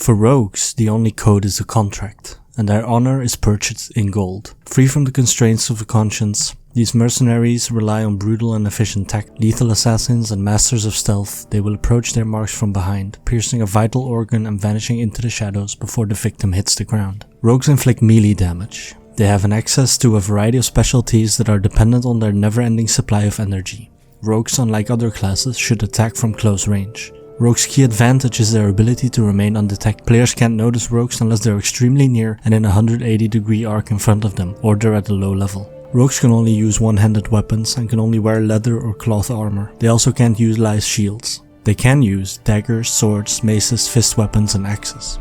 For rogues, the only code is a contract, and their honor is purchased in gold. Free from the constraints of the conscience, these mercenaries rely on brutal and efficient tactics. Lethal assassins and masters of stealth, they will approach their marks from behind, piercing a vital organ and vanishing into the shadows before the victim hits the ground. Rogues inflict melee damage. They have an access to a variety of specialties that are dependent on their never-ending supply of energy. Rogues, unlike other classes, should attack from close range. Rogues' key advantage is their ability to remain undetected. Players can't notice rogues unless they're extremely near and in a 180-degree arc in front of them, or they're at a low level. Rogues can only use one-handed weapons and can only wear leather or cloth armor. They also can't utilize shields. They can use daggers, swords, maces, fist weapons, and axes.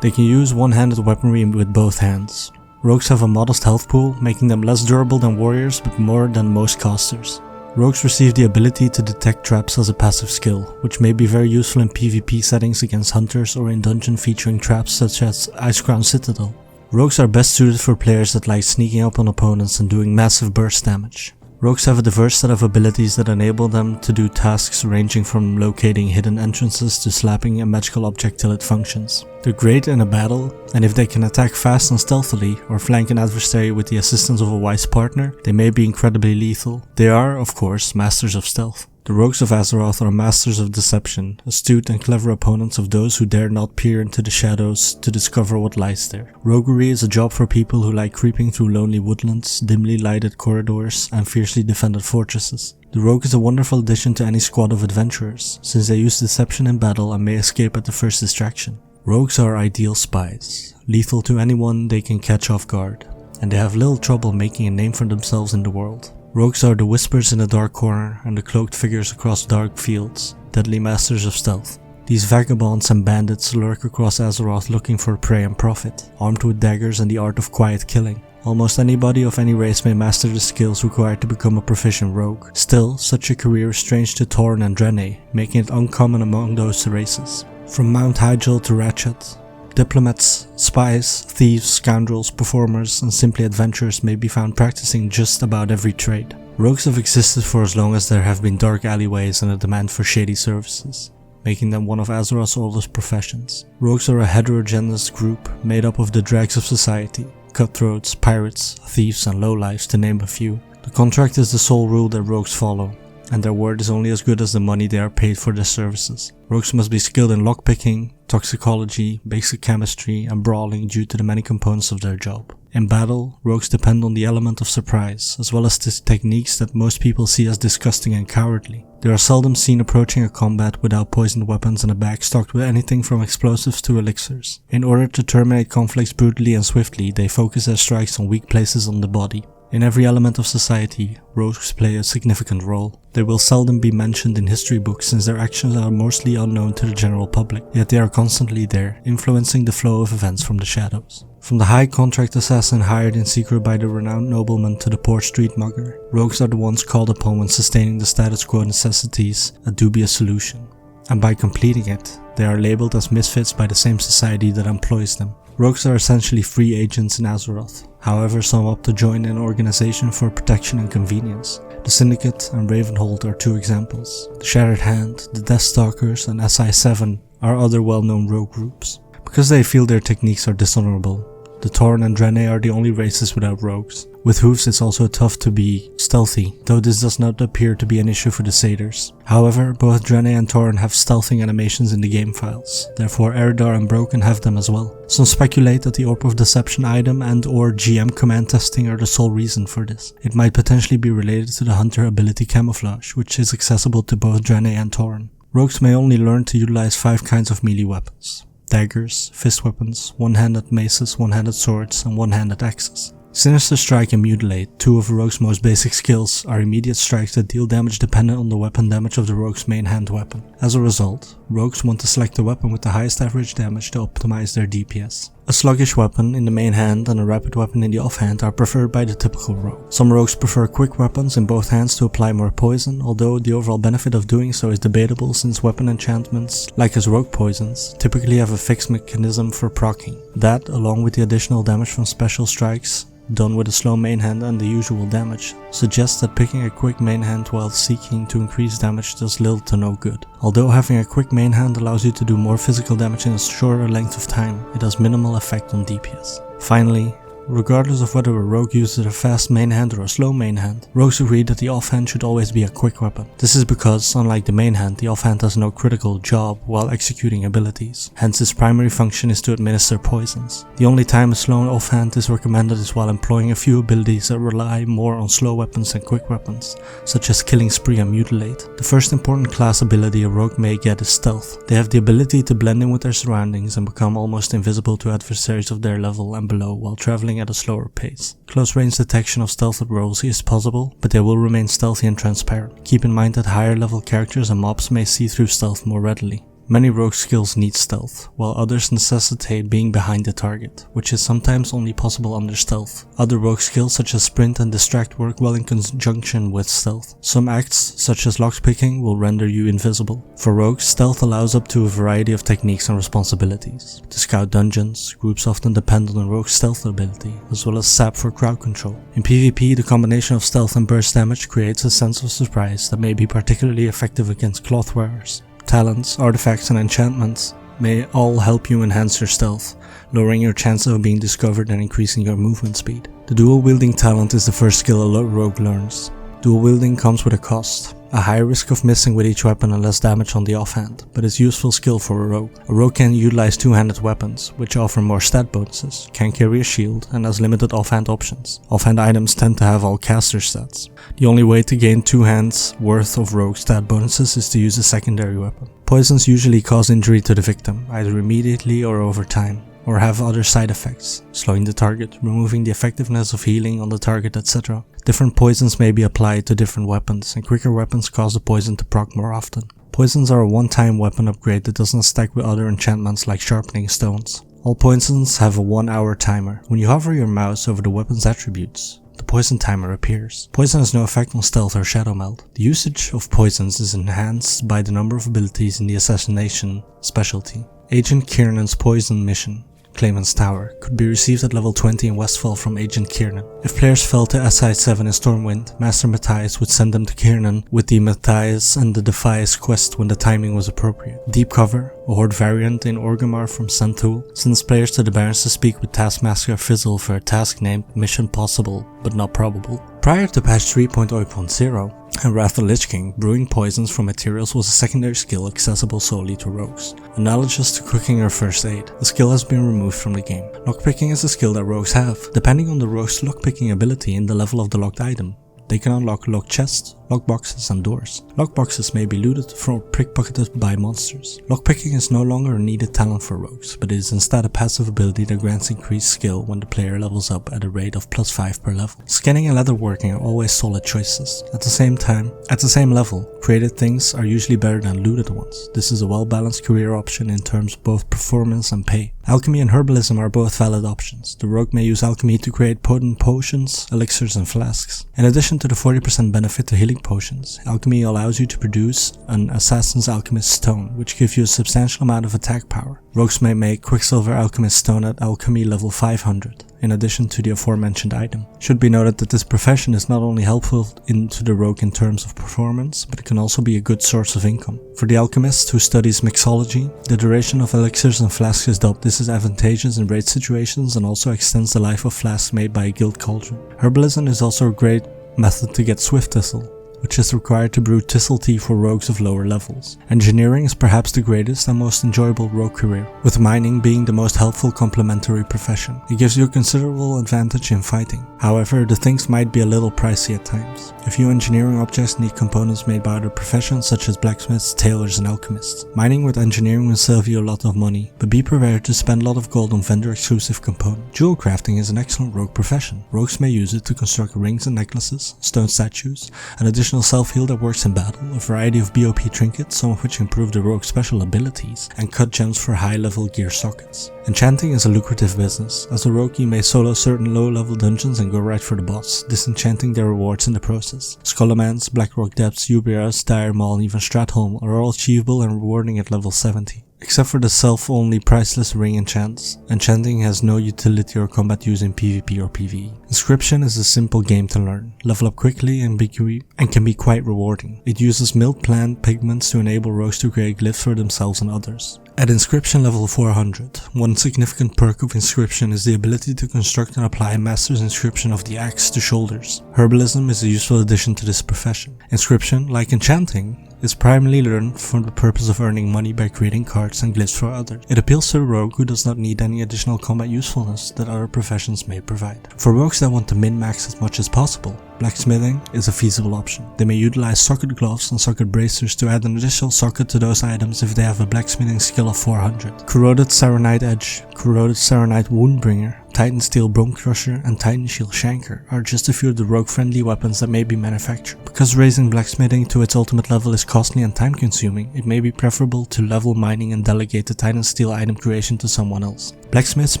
They can use one-handed weaponry with both hands. Rogues have a modest health pool, making them less durable than warriors but more than most casters. Rogues receive the ability to detect traps as a passive skill, which may be very useful in PvP settings against hunters or in dungeon featuring traps such as Icecrown Citadel. Rogues are best suited for players that like sneaking up on opponents and doing massive burst damage. Rogues have a diverse set of abilities that enable them to do tasks ranging from locating hidden entrances to slapping a magical object till it functions. They're great in a battle, and if they can attack fast and stealthily or flank an adversary with the assistance of a wise partner, they may be incredibly lethal. They are, of course, masters of stealth. The rogues of Azeroth are masters of deception, astute and clever opponents of those who dare not peer into the shadows to discover what lies there. Roguery is a job for people who like creeping through lonely woodlands, dimly lighted corridors, and fiercely defended fortresses. The rogue is a wonderful addition to any squad of adventurers, since they use deception in battle and may escape at the first distraction. Rogues are ideal spies, lethal to anyone they can catch off guard, and they have little trouble making a name for themselves in the world. Rogues are the whispers in the dark corner and the cloaked figures across dark fields, deadly masters of stealth. These vagabonds and bandits lurk across Azeroth looking for prey and profit, armed with daggers and the art of quiet killing. Almost anybody of any race may master the skills required to become a proficient rogue. Still, such a career is strange to Tauren and Draenei, making it uncommon among those races. From Mount Hyjal to Ratchet, diplomats, spies, thieves, scoundrels, performers, and simply adventurers may be found practicing just about every trade. Rogues have existed for as long as there have been dark alleyways and a demand for shady services, making them one of Azeroth's oldest professions. Rogues are a heterogeneous group made up of the dregs of society, cutthroats, pirates, thieves, and lowlifes, to name a few. The contract is the sole rule that rogues follow, and their word is only as good as the money they are paid for their services. Rogues must be skilled in lockpicking, toxicology, basic chemistry, and brawling due to the many components of their job. In battle, rogues depend on the element of surprise, as well as the techniques that most people see as disgusting and cowardly. They are seldom seen approaching a combat without poisoned weapons and a bag stocked with anything from explosives to elixirs. In order to terminate conflicts brutally and swiftly, they focus their strikes on weak places on the body. In every element of society, rogues play a significant role. They will seldom be mentioned in history books since their actions are mostly unknown to the general public, yet they are constantly there, influencing the flow of events from the shadows. From the high contract assassin hired in secret by the renowned nobleman to the poor street mugger, rogues are the ones called upon when sustaining the status quo necessitates a dubious solution. And by completing it, they are labeled as misfits by the same society that employs them. Rogues are essentially free agents in Azeroth, however some opt to join an organization for protection and convenience. The Syndicate and Ravenhold are two examples. The Shattered Hand, the Deathstalkers, and SI7 are other well-known rogue groups. Because they feel their techniques are dishonorable, the Tauren and Draenei are the only races without rogues. With hooves it's also tough to be stealthy, though this does not appear to be an issue for the Satyrs. However, both Draenei and Tauren have stealthing animations in the game files, therefore Eridar and Broken have them as well. Some speculate that the Orb of Deception item and or GM command testing are the sole reason for this. It might potentially be related to the Hunter ability Camouflage, which is accessible to both Draenei and Tauren. Rogues may only learn to utilize 5 kinds of melee weapons: daggers, fist weapons, one-handed maces, one-handed swords, and one-handed axes. Sinister Strike and Mutilate, two of a rogue's most basic skills, are immediate strikes that deal damage dependent on the weapon damage of the rogue's main hand weapon. As a result, rogues want to select the weapon with the highest average damage to optimize their DPS. A sluggish weapon in the main hand and a rapid weapon in the offhand are preferred by the typical rogue. Some rogues prefer quick weapons in both hands to apply more poison, although the overall benefit of doing so is debatable since weapon enchantments, like as rogue poisons, typically have a fixed mechanism for proccing. That, along with the additional damage from special strikes, done with a slow main hand and the usual damage, suggests that picking a quick main hand while seeking to increase damage does little to no good. Although having a quick main hand allows you to do more physical damage in a shorter length of time, it has minimal effect on DPS. Finally, regardless of whether a rogue uses a fast main hand or a slow main hand, rogues agree that the offhand should always be a quick weapon. This is because, unlike the main hand, the offhand has no critical job while executing abilities, hence its primary function is to administer poisons. The only time a slow offhand is recommended is while employing a few abilities that rely more on slow weapons than quick weapons, such as Killing Spree and Mutilate. The first important class ability a rogue may get is Stealth. They have the ability to blend in with their surroundings and become almost invisible to adversaries of their level and below while traveling at a slower pace. Close range detection of stealth rogues is possible, but they will remain stealthy and transparent. Keep in mind that higher level characters and mobs may see through stealth more readily. Many rogue skills need stealth, while others necessitate being behind the target, which is sometimes only possible under stealth. Other rogue skills such as sprint and distract work well in conjunction with stealth. Some acts, such as lockpicking, will render you invisible. For rogues, stealth allows up to a variety of techniques and responsibilities. To scout dungeons, groups often depend on a rogue's stealth ability, as well as sap for crowd control. In PvP, the combination of stealth and burst damage creates a sense of surprise that may be particularly effective against cloth wearers. Talents, artifacts and enchantments may all help you enhance your stealth, lowering your chances of being discovered and increasing your movement speed. The dual wielding talent is the first skill a rogue learns. Dual wielding comes with a cost, a high risk of missing with each weapon and less damage on the offhand, but it's a useful skill for a rogue. A rogue can utilize two-handed weapons, which offer more stat bonuses, can carry a shield, and has limited offhand options. Offhand items tend to have all caster stats. The only way to gain 2 hands worth of rogue stat bonuses is to use a secondary weapon. Poisons usually cause injury to the victim, either immediately or over time, or have other side effects, slowing the target, removing the effectiveness of healing on the target, etc. Different poisons may be applied to different weapons, and quicker weapons cause the poison to proc more often. Poisons are a one-time weapon upgrade that does not stack with other enchantments like sharpening stones. All poisons have a 1-hour timer. When you hover your mouse over the weapon's attributes, the poison timer appears. Poison has no effect on stealth or shadow meld. The usage of poisons is enhanced by the number of abilities in the assassination specialty. Agent Kiernan's poison mission, Claimant's Tower, could be received at level 20 in Westfall from Agent Kiernan. If players fell to SI7 in Stormwind, Master Matthias would send them to Kiernan with the Matthias and the Defias quest when the timing was appropriate. Deep Cover, a Horde variant in Orgrimmar from Santhul, sends players to the Barrens to speak with Taskmaster Fizzle for a task named Mission Possible, but not probable. Prior to patch 3.0.0, and Wrath of the Lich King, brewing poisons from materials was a secondary skill accessible solely to rogues. Analogous to cooking or first aid, the skill has been removed from the game. Lockpicking is a skill that rogues have. Depending on the rogue's lockpicking ability and the level of the locked item, they can unlock locked chests, lockboxes and doors. Lockboxes may be looted or pickpocketed by monsters. Lockpicking is no longer a needed talent for rogues, but it is instead a passive ability that grants increased skill when the player levels up at a rate of +5 per level. Scanning and leatherworking are always solid choices. At the same level, created things are usually better than looted ones. This is a well-balanced career option in terms of both performance and pay. Alchemy and herbalism are both valid options. The rogue may use alchemy to create potent potions, elixirs and flasks. In addition to the 40% benefit to healing potions, alchemy allows you to produce an Assassin's Alchemist Stone, which gives you a substantial amount of attack power. Rogues may make Quicksilver Alchemist Stone at alchemy level 500. In addition to the aforementioned item. Should be noted that this profession is not only helpful to the rogue in terms of performance, but it can also be a good source of income. For the alchemist who studies mixology, the duration of elixirs and flasks is doubled. This is advantageous in raid situations and also extends the life of flasks made by a guild cauldron. Herbalism is also a great method to get Swift Thistle, which is required to brew thistle tea for rogues of lower levels. Engineering is perhaps the greatest and most enjoyable rogue career, with mining being the most helpful complementary profession. It gives you a considerable advantage in fighting. However, the things might be a little pricey at times. A few engineering objects need components made by other professions such as blacksmiths, tailors and alchemists. Mining with engineering will save you a lot of money, but be prepared to spend a lot of gold on vendor exclusive components. Jewel crafting is an excellent rogue profession. Rogues may use it to construct rings and necklaces, stone statues, and additional additional self-heal that works in battle, a variety of BOP trinkets, some of which improve the rogue's special abilities, and cut gems for high-level gear sockets. Enchanting is a lucrative business. As a rogue, you may solo certain low-level dungeons and go right for the boss, disenchanting their rewards in the process. Skullomance, Blackrock Depths, Ubiras, Dire Maul, and even Stratholme are all achievable and rewarding at level 70. Except for the self-only priceless ring enchants, enchanting has no utility or combat use in PvP or PvE. Inscription is a simple game to learn, level up quickly and can be quite rewarding. It uses milled plant pigments to enable rogues to create glyphs for themselves and others. At Inscription level 400, one significant perk of Inscription is the ability to construct and apply Master's Inscription of the Axe to shoulders. Herbalism is a useful addition to this profession. Inscription, like enchanting, is primarily learned for the purpose of earning money by creating cards and glyphs for others. It appeals to a rogue who does not need any additional combat usefulness that other professions may provide. For rogues that want to min-max as much as possible, blacksmithing is a feasible option. They may utilize socket gloves and socket bracers to add an additional socket to those items if they have a blacksmithing skill of 400. Corroded Saronite Edge, Corroded Saronite Woundbringer, Titan Steel Bone Crusher, and Titan Shield Shanker are just a few of the rogue-friendly weapons that may be manufactured. Because raising blacksmithing to its ultimate level is costly and time-consuming, it may be preferable to level mining and delegate the Titan Steel item creation to someone else. Blacksmiths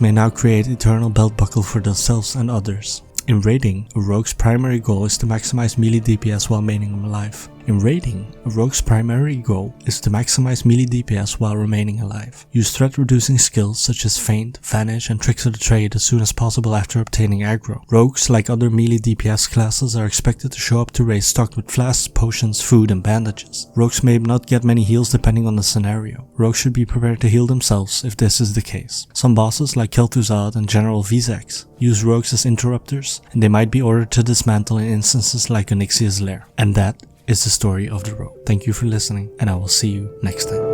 may now create Eternal Belt Buckle for themselves and others. In raiding, a rogue's primary goal is to maximize melee DPS while remaining alive. Use threat-reducing skills such as Feint, Vanish, and Tricks of the Trade as soon as possible after obtaining aggro. Rogues, like other melee DPS classes, are expected to show up to raids stocked with flasks, potions, food, and bandages. Rogues may not get many heals depending on the scenario. Rogues should be prepared to heal themselves if this is the case. Some bosses, like Kel'Thuzad and General Vizax, use rogues as interrupters, and they might be ordered to dismantle in instances like Onyxia's Lair. And that is the story of the rogue. Thank you for listening, and I will see you next time.